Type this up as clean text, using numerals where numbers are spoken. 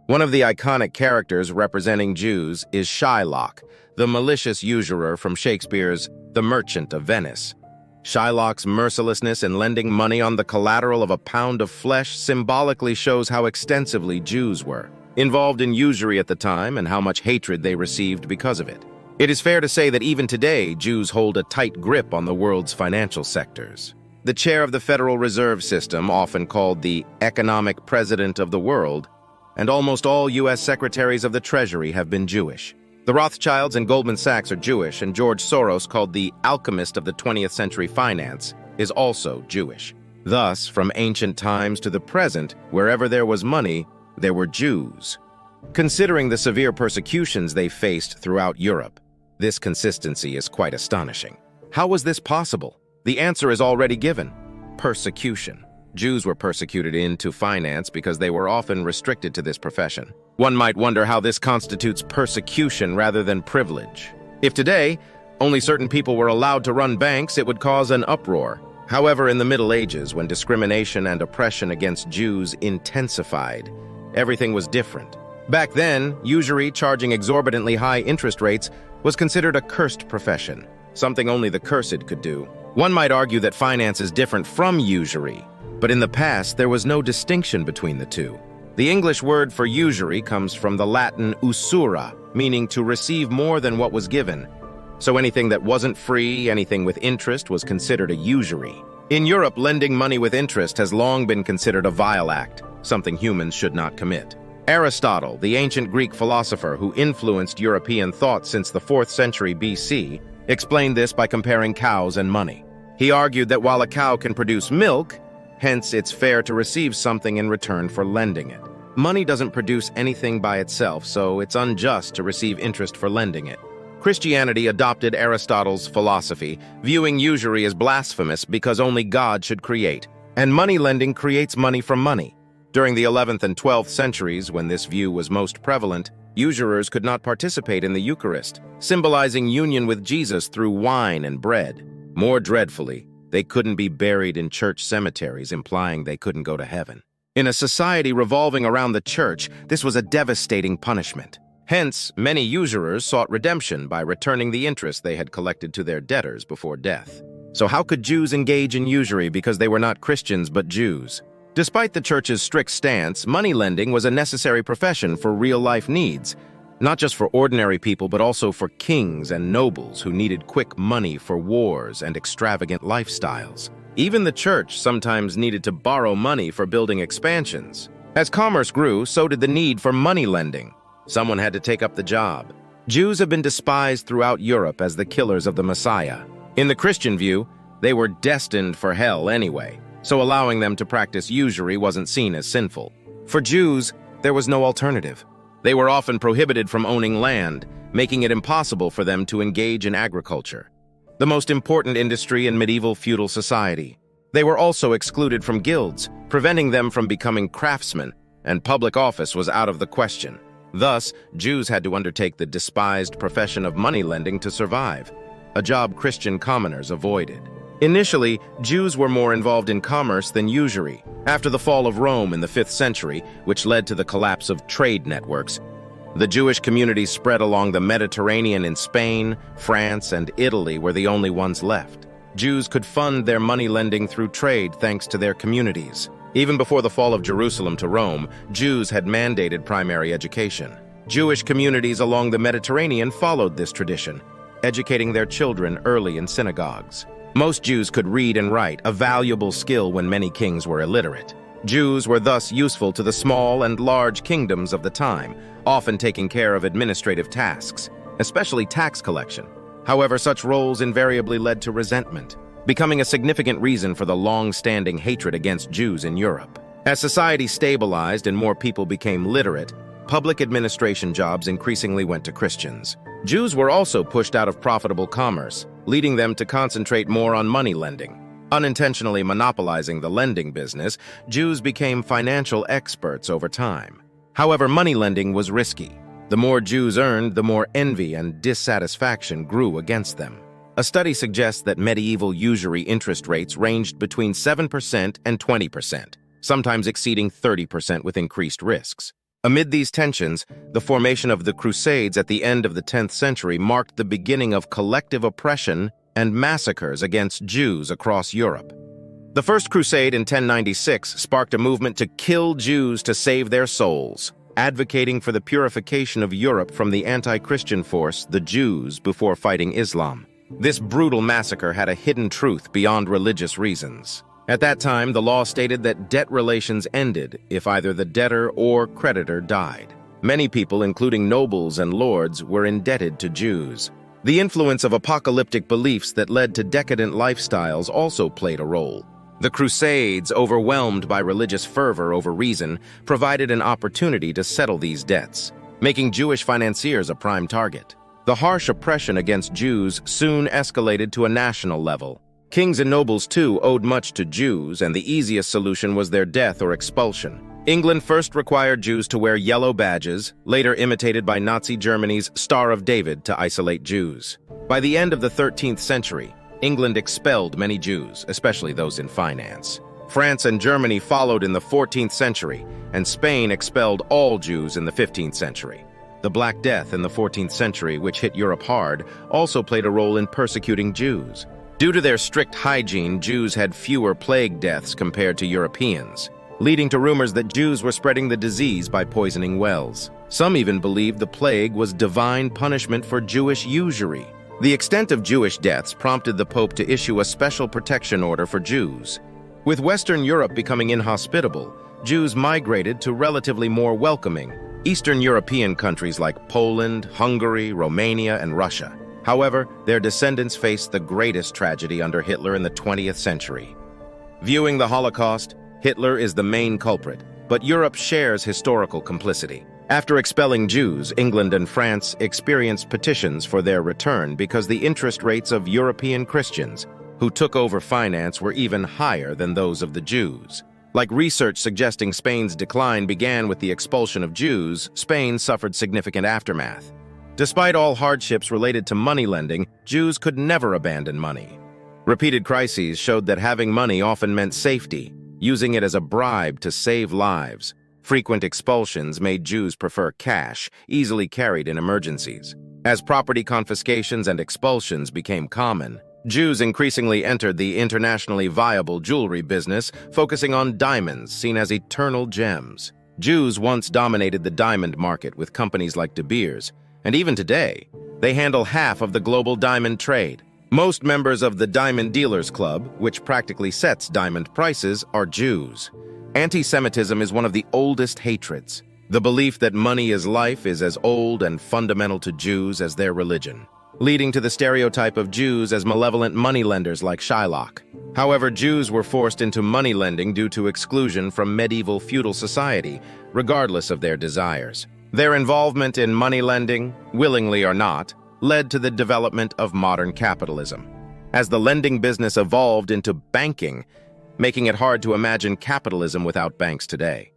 One of the iconic characters representing Jews is Shylock, the malicious usurer from Shakespeare's The Merchant of Venice. Shylock's mercilessness in lending money on the collateral of a pound of flesh symbolically shows how extensively Jews were involved in usury at the time and how much hatred they received because of it. It is fair to say that even today, Jews hold a tight grip on the world's financial sectors. The chair of the Federal Reserve System, often called the economic president of the world, and almost all U.S. secretaries of the Treasury have been Jewish. The Rothschilds and Goldman Sachs are Jewish, and George Soros, called the alchemist of the 20th century finance, is also Jewish. Thus, from ancient times to the present, wherever there was money, there were Jews. Considering the severe persecutions they faced throughout Europe, this consistency is quite astonishing. How was this possible? The answer is already given: persecution. Jews were persecuted into finance because they were often restricted to this profession. One might wonder how this constitutes persecution rather than privilege. If today, only certain people were allowed to run banks, it would cause an uproar. However, in the Middle Ages, when discrimination and oppression against Jews intensified, everything was different. Back then, usury, charging exorbitantly high interest rates, was considered a cursed profession, something only the cursed could do. One might argue that finance is different from usury, but in the past, there was no distinction between the two. The English word for usury comes from the Latin usura, meaning to receive more than what was given. So anything that wasn't free, anything with interest, was considered a usury. In Europe, lending money with interest has long been considered a vile act, something humans should not commit. Aristotle, the ancient Greek philosopher who influenced European thought since the 4th century BC, explained this by comparing cows and money. He argued that while a cow can produce milk, hence it's fair to receive something in return for lending it. Money doesn't produce anything by itself, so it's unjust to receive interest for lending it. Christianity adopted Aristotle's philosophy, viewing usury as blasphemous because only God should create, and money lending creates money from money. During the 11th and 12th centuries, when this view was most prevalent, usurers could not participate in the Eucharist, symbolizing union with Jesus through wine and bread. More dreadfully, they couldn't be buried in church cemeteries, implying they couldn't go to heaven. In a society revolving around the church, this was a devastating punishment. Hence, many usurers sought redemption by returning the interest they had collected to their debtors before death. So how could Jews engage in usury because they were not Christians but Jews? Despite the church's strict stance, money lending was a necessary profession for real-life needs, not just for ordinary people but also for kings and nobles who needed quick money for wars and extravagant lifestyles. Even the church sometimes needed to borrow money for building expansions. As commerce grew, so did the need for money lending. Someone had to take up the job. Jews have been despised throughout Europe as the killers of the Messiah. In the Christian view, they were destined for hell anyway, so allowing them to practice usury wasn't seen as sinful. For Jews, there was no alternative. They were often prohibited from owning land, making it impossible for them to engage in agriculture, the most important industry in medieval feudal society. They were also excluded from guilds, preventing them from becoming craftsmen, and public office was out of the question. Thus, Jews had to undertake the despised profession of money lending to survive, a job Christian commoners avoided. Initially, Jews were more involved in commerce than usury. After the fall of Rome in the 5th century, which led to the collapse of trade networks, the Jewish communities spread along the Mediterranean in Spain, France, and Italy were the only ones left. Jews could fund their money lending through trade thanks to their communities. Even before the fall of Jerusalem to Rome, Jews had mandated primary education. Jewish communities along the Mediterranean followed this tradition, educating their children early in synagogues. Most Jews could read and write, a valuable skill when many kings were illiterate. Jews were thus useful to the small and large kingdoms of the time, often taking care of administrative tasks, especially tax collection. However, such roles invariably led to resentment, becoming a significant reason for the long-standing hatred against Jews in Europe. As society stabilized and more people became literate, public administration jobs increasingly went to Christians. Jews were also pushed out of profitable commerce, leading them to concentrate more on money lending. Unintentionally monopolizing the lending business, Jews became financial experts over time. However, money lending was risky. The more Jews earned, the more envy and dissatisfaction grew against them. A study suggests that medieval usury interest rates ranged between 7% and 20%, sometimes exceeding 30% with increased risks. Amid these tensions, the formation of the Crusades at the end of the 10th century marked the beginning of collective oppression and massacres against Jews across Europe. The First Crusade in 1096 sparked a movement to kill Jews to save their souls, advocating for the purification of Europe from the anti-Christian force, the Jews, before fighting Islam. This brutal massacre had a hidden truth beyond religious reasons. At that time, the law stated that debt relations ended if either the debtor or creditor died. Many people, including nobles and lords, were indebted to Jews. The influence of apocalyptic beliefs that led to decadent lifestyles also played a role. The Crusades, overwhelmed by religious fervor over reason, provided an opportunity to settle these debts, making Jewish financiers a prime target. The harsh oppression against Jews soon escalated to a national level. Kings and nobles, too, owed much to Jews, and the easiest solution was their death or expulsion. England first required Jews to wear yellow badges, later imitated by Nazi Germany's Star of David to isolate Jews. By the end of the 13th century, England expelled many Jews, especially those in finance. France and Germany followed in the 14th century, and Spain expelled all Jews in the 15th century. The Black Death in the 14th century, which hit Europe hard, also played a role in persecuting Jews. Due to their strict hygiene, Jews had fewer plague deaths compared to Europeans, leading to rumors that Jews were spreading the disease by poisoning wells. Some even believed the plague was divine punishment for Jewish usury. The extent of Jewish deaths prompted the Pope to issue a special protection order for Jews. With Western Europe becoming inhospitable, Jews migrated to relatively more welcoming Eastern European countries like Poland, Hungary, Romania, and Russia. However, their descendants faced the greatest tragedy under Hitler in the 20th century. Viewing the Holocaust, Hitler is the main culprit, but Europe shares historical complicity. After expelling Jews, England and France experienced petitions for their return because the interest rates of European Christians who took over finance were even higher than those of the Jews. Like research suggesting Spain's decline began with the expulsion of Jews, Spain suffered significant aftermath. Despite all hardships related to money lending, Jews could never abandon money. Repeated crises showed that having money often meant safety, using it as a bribe to save lives. Frequent expulsions made Jews prefer cash, easily carried in emergencies. As property confiscations and expulsions became common, Jews increasingly entered the internationally viable jewelry business, focusing on diamonds seen as eternal gems. Jews once dominated the diamond market with companies like De Beers, and even today, they handle half of the global diamond trade. Most members of the Diamond Dealers Club, which practically sets diamond prices, are Jews. Anti-Semitism is one of the oldest hatreds. The belief that money is life is as old and fundamental to Jews as their religion, leading to the stereotype of Jews as malevolent moneylenders like Shylock. However, Jews were forced into moneylending due to exclusion from medieval feudal society, regardless of their desires. Their involvement in moneylending, willingly or not, led to the development of modern capitalism. As the lending business evolved into banking, making it hard to imagine capitalism without banks today.